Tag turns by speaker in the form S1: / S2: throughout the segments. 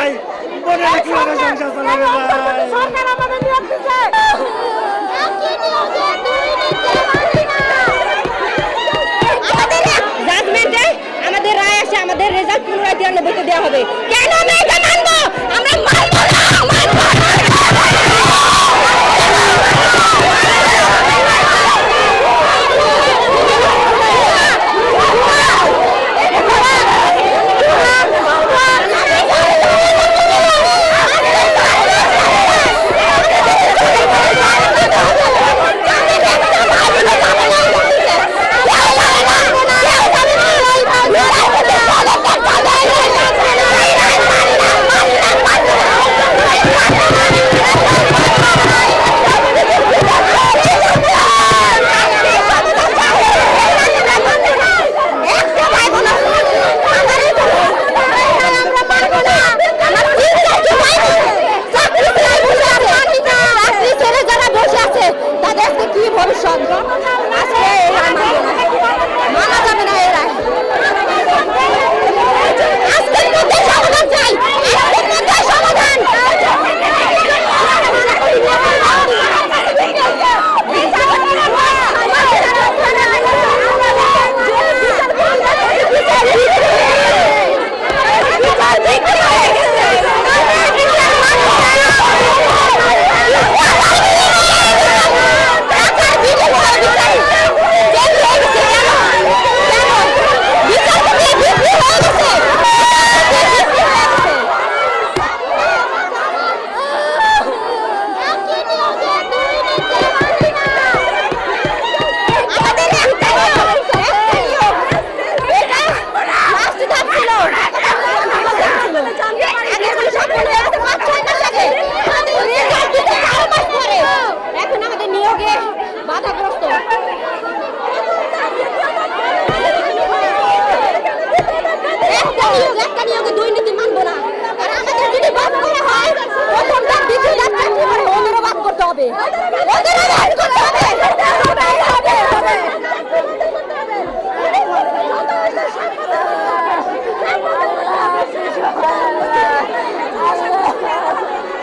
S1: ভাই, বোনেরা কিভাবে সংসার চালাবে ভাই?
S2: সরকার আমাদের নিয়োগ দিচ্ছে। জাজমেন্টে আমাদের রায় আসে, আমাদের রেজাল্ট পুনরায় 93-তে দেওয়া হবে। কেন আমরা এটা মানবো? আমরা মানবো না, মানবো না।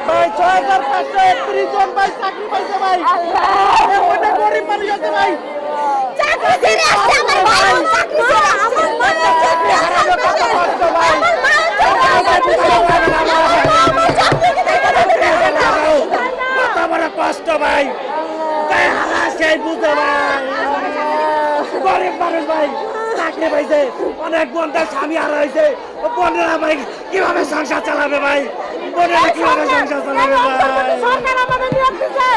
S1: ভাই 6531 জন ভাই চাকরি পাইছে ভাই। ওটা গরিব মানুষ আছে ভাই।
S2: চাকরি ছেড়ে আসছে আমার ভাই, চাকরি ছেড়ে আমার মা চাকরি হারালো, কত কষ্ট ভাই। আমার মা
S1: কত বড় কষ্ট ভাই, তাই হারাছে বুঝে ভাই। গরিব মানুষ ভাই চাকরি পাইছে, অনেক বোনদের স্বামী হারাইছে, বোনেরা ভাই কিভাবে সংসার চালাবে ভাই? বোনেরা কিভাবে সংসার চালাবে ভাই?
S2: সরকার আমাদের নিয়োগ দিচ্ছে।